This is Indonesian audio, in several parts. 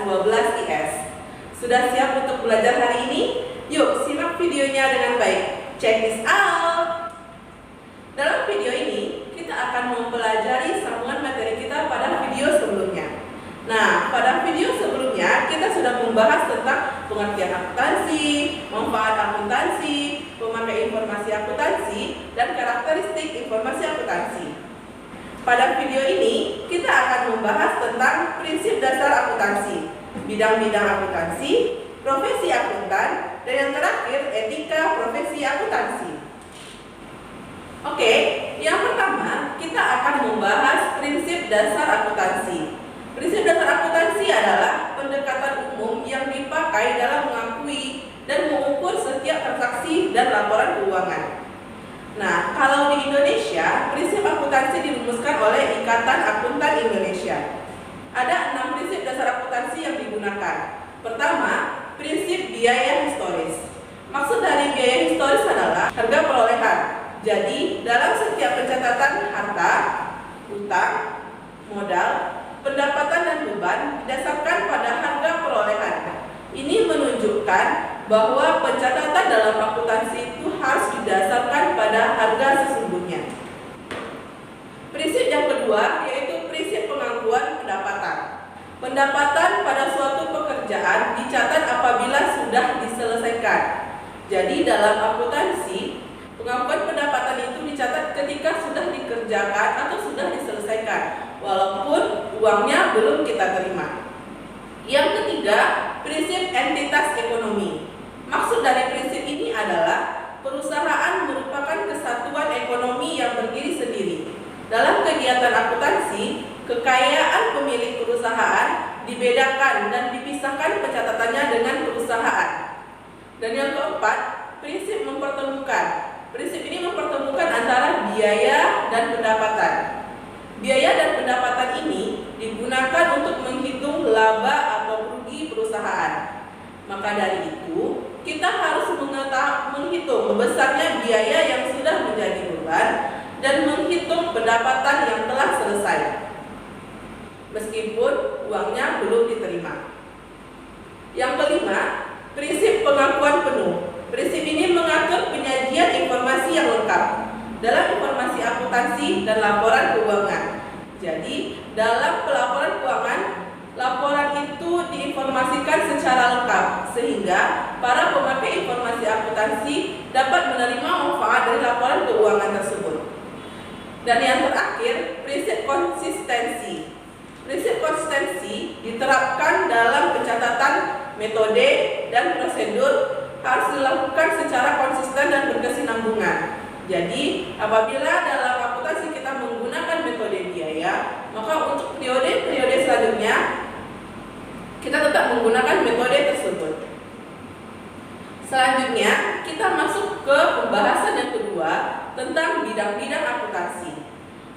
12 IS. Sudah siap untuk belajar hari ini? Yuk simak videonya dengan baik. Check this out! Dalam video ini, kita akan mempelajari sambungan materi kita pada video sebelumnya. Nah, pada video sebelumnya kita sudah membahas tentang pengertian akuntansi, manfaat akuntansi, pemakai informasi akuntansi, dan karakteristik informasi akuntansi. Pada video ini, kita akan membahas tentang prinsip dasar akuntansi, bidang-bidang akuntansi, profesi akuntan, dan yang terakhir, etika profesi akuntansi. Oke, yang pertama, kita akan membahas prinsip dasar akuntansi. Prinsip dasar akuntansi adalah pendekatan umum yang dipakai dalam mengakui dan mengukur setiap transaksi dan laporan keuangan. Nah, kalau di Indonesia, prinsip akuntansi dirumuskan oleh Ikatan Akuntan Indonesia. Ada 6 prinsip dasar akuntansi yang digunakan. Pertama, prinsip biaya historis. Maksud dari biaya historis adalah harga perolehan. Jadi, dalam setiap pencatatan harta, utang, modal, pendapatan dan beban didasarkan pada harga perolehan. Ini menunjukkan bahwa pencatatan dalam akuntansi itu harus didasarkan pada harga sesungguhnya. Prinsip yang kedua yaitu prinsip pengakuan pendapatan. Pendapatan pada suatu pekerjaan dicatat apabila sudah diselesaikan. Jadi dalam akuntansi, pengakuan pendapatan itu dicatat ketika sudah dikerjakan atau sudah diselesaikan, walaupun uangnya belum kita terima. Yang ketiga, prinsip entitas ekonomi. Maksud dari prinsip ini adalah perusahaan merupakan kesatuan ekonomi yang berdiri sendiri. Dalam kegiatan akuntansi, kekayaan pemilik perusahaan dibedakan dan dipisahkan pencatatannya dengan perusahaan. Dan yang keempat, prinsip mempertemukan. Prinsip ini mempertemukan antara biaya dan pendapatan. Biaya dan pendapatan ini digunakan untuk menghitung laba atau rugi perusahaan. Maka dari itu, kita harus menghitung besarnya biaya yang sudah menjadi beban dan menghitung pendapatan yang telah selesai, meskipun uangnya belum diterima. Yang kelima, prinsip pengakuan penuh. Prinsip ini mengatur penyajian informasi yang lengkap dalam informasi akuntansi dan laporan keuangan. Jadi, dalam pelaporan keuangan, laporan itu diinformasikan secara lengkap sehingga para pemakai informasi akuntansi dapat menerima manfaat dari laporan keuangan tersebut. Dan yang terakhir, prinsip konsistensi. Prinsip konsistensi diterapkan dalam pencatatan metode dan prosedur harus dilakukan secara konsisten dan berkesinambungan. Jadi, apabila dalam akuntansi kita menggunakan metode biaya, maka untuk periode-periode selanjutnya kita tetap menggunakan metode tersebut. Selanjutnya, kita masuk ke pembahasan yang kedua tentang bidang-bidang akuntansi.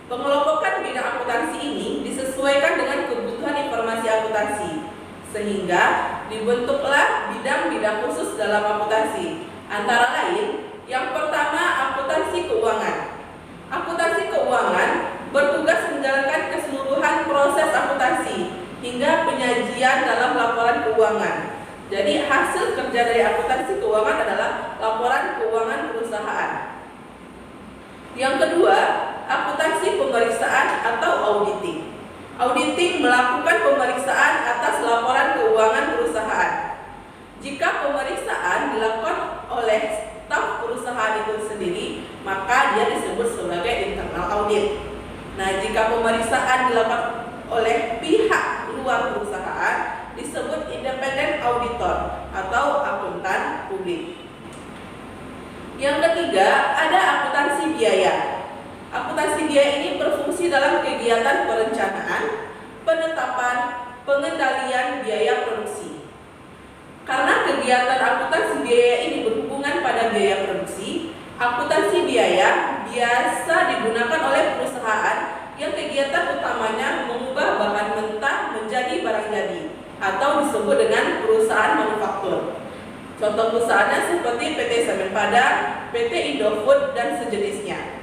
Pengelompokan bidang akuntansi ini disesuaikan dengan kebutuhan informasi akuntansi, sehingga dibentuklah bidang-bidang khusus dalam akuntansi. Antara lain, yang pertama, akuntansi keuangan. Akuntansi keuangan bertugas menjalankan keseluruhan proses akuntansi hingga penyajian dalam laporan keuangan. Jadi hasil kerja dari akuntansi keuangan adalah laporan keuangan perusahaan. Yang kedua, akuntansi pemeriksaan atau auditing. Auditing melakukan pemeriksaan atas laporan keuangan perusahaan. Jika pemeriksaan dilakukan oleh staf perusahaan itu sendiri, maka dia disebut sebagai internal audit. Nah, jika pemeriksaan dilakukan oleh pihak luar perusahaan, disebut independent auditor atau akuntan publik. Yang ketiga, ada akuntansi biaya. Akuntansi biaya ini berfungsi dalam kegiatan perencanaan, penetapan, pengendalian biaya produksi. Karena kegiatan akuntansi biaya ini berhubungan pada biaya produksi, akuntansi biaya biasa digunakan oleh perusahaan yang kegiatan utamanya mengubah bahan mentah menjadi barang jadi atau disebut dengan perusahaan manufaktur. Contoh perusahaannya seperti PT Semen Padang, PT Indofood, dan sejenisnya.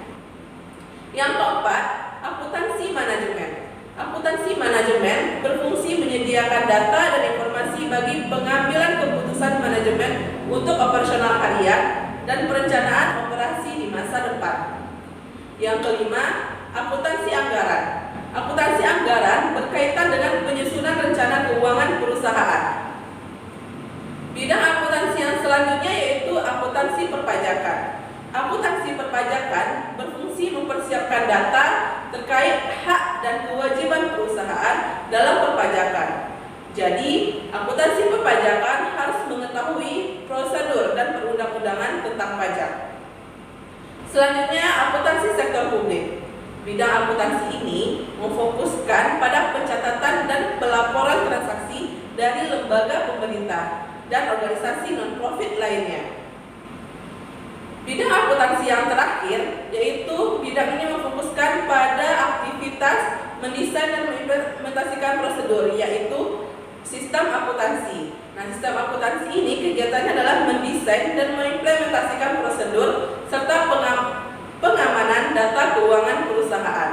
Yang keempat, akuntansi manajemen. Akuntansi manajemen berfungsi menyediakan data dan informasi bagi pengambilan keputusan manajemen untuk operasional harian dan perencanaan operasi di masa depan. Yang kelima, akuntansi anggaran. Akuntansi anggaran berkaitan dengan penyusunan rencana keuangan perusahaan. Bidang akuntansi yang selanjutnya yaitu akuntansi perpajakan. Akuntansi perpajakan berfungsi mempersiapkan data terkait hak dan kewajiban perusahaan dalam perpajakan. Jadi, akuntansi perpajakan harus mengetahui prosedur dan perundang-undangan tentang pajak. Selanjutnya, akuntansi sektor publik. Bidang akuntansi ini memfokuskan pada pencatatan dan pelaporan transaksi dari lembaga pemerintah dan organisasi non-profit lainnya. Bidang akuntansi yang terakhir yaitu bidang ini memfokuskan pada aktivitas mendesain dan mengimplementasikan prosedur, yaitu sistem akuntansi. Nah, sistem akuntansi ini kegiatannya adalah mendesain dan mengimplementasikan prosedur serta pengamanan data keuangan perusahaan.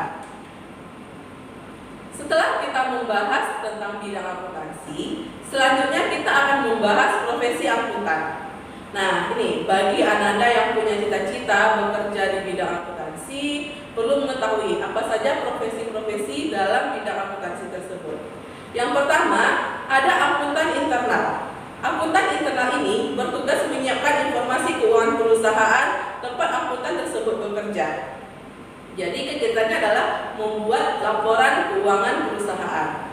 Setelah kita membahas tentang bidang akuntansi, selanjutnya kita akan membahas profesi akuntan. Nah, ini bagi Ananda yang punya cita-cita bekerja di bidang akuntansi, perlu mengetahui apa saja profesi-profesi dalam bidang akuntansi tersebut. Yang pertama, ada akuntan internal. Akuntan internal ini bertugas menyiapkan informasi keuangan perusahaan tempat akuntan tersebut bekerja. Jadi kegiatannya adalah membuat laporan keuangan perusahaan.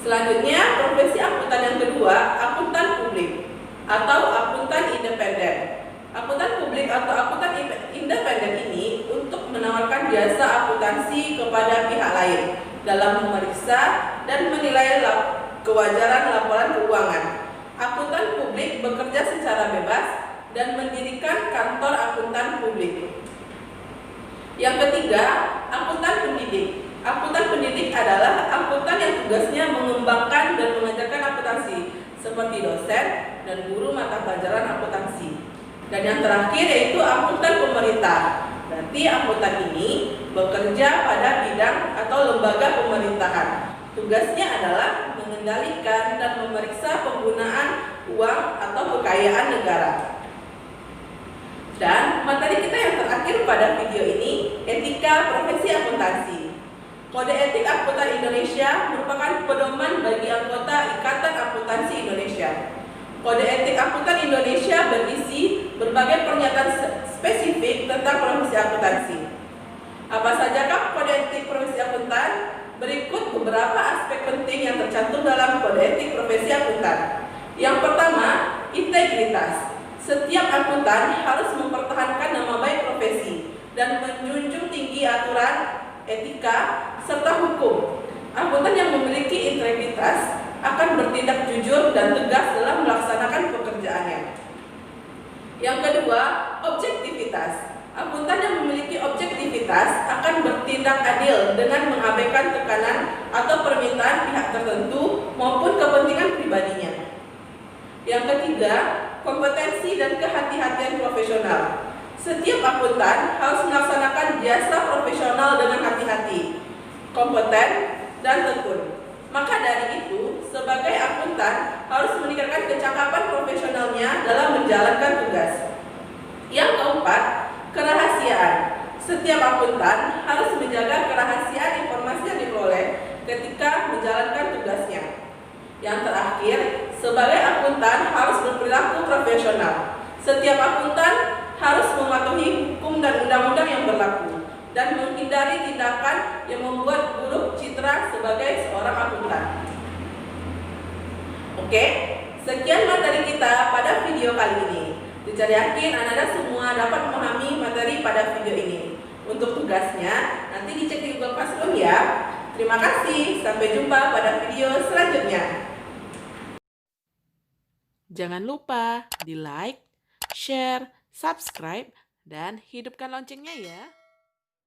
Selanjutnya, profesi akuntan yang kedua, akuntan publik atau akuntan independen. Akuntan publik atau akuntan independen ini untuk menawarkan jasa akuntansi kepada pihak lain dalam memeriksa dan menilai kewajaran laporan keuangan. Akuntan publik bekerja secara bebas dan mendirikan kantor akuntan publik. Yang ketiga, akuntan pendidik. Akuntan pendidik adalah akuntan yang tugasnya mengembangkan dan mengajarkan akuntansi seperti dosen dan guru mata pelajaran akuntansi. Dan yang terakhir yaitu akuntan pemerintah. Berarti akuntan ini bekerja pada bidang atau lembaga pemerintahan. Tugasnya adalah mengendalikan dan memeriksa penggunaan uang atau kekayaan negara. Dan materi kita yang terakhir pada video ini, etika profesi akuntansi. Kode etik akuntan Indonesia merupakan pedoman bagi anggota Ikatan Akuntansi Indonesia. Kode etik akuntan Indonesia berisi berbagai pernyataan spesifik tentang profesi akuntansi. Apa sajakah kode etik profesi akuntan? Berikut beberapa aspek penting yang tercantum dalam kode etik profesi akuntan. Yang pertama, integritas. Setiap akuntan harus mempertahankan nama baik profesi dan menjunjung tinggi aturan, etika, serta hukum. Akuntan yang memiliki integritas akan bertindak jujur dan tegas dalam melaksanakan pekerjaannya. Yang kedua, objektivitas. Akuntan yang memiliki objektivitas akan bertindak adil dengan mengabaikan tekanan atau permintaan pihak tertentu maupun kepentingan pribadinya. Yang ketiga, kompetensi dan kehati-hatian profesional. Setiap akuntan harus melaksanakan jasa profesional dengan hati-hati, kompeten, dan tekun. Maka dari itu, sebagai akuntan harus meningkatkan kecakapan profesionalnya dalam menjalankan tugas. Yang keempat, kerahasiaan. Setiap akuntan harus menjaga kerahasiaan informasi yang diperoleh ketika menjalankan tugasnya. Yang terakhir, sebagai akuntan harus berperilaku profesional. Setiap akuntan harus mematuhi hukum dan undang-undang yang berlaku dan menghindari tindakan yang membuat buruk citra sebagai seorang akuntan. Oke, sekian materi kita pada video kali ini. Teacher yakin Anda semua dapat memahami materi pada video ini. Untuk tugasnya, nanti dicek di Google Classroom ya. Terima kasih, sampai jumpa pada video selanjutnya. Jangan lupa di like, share, subscribe, dan hidupkan loncengnya ya.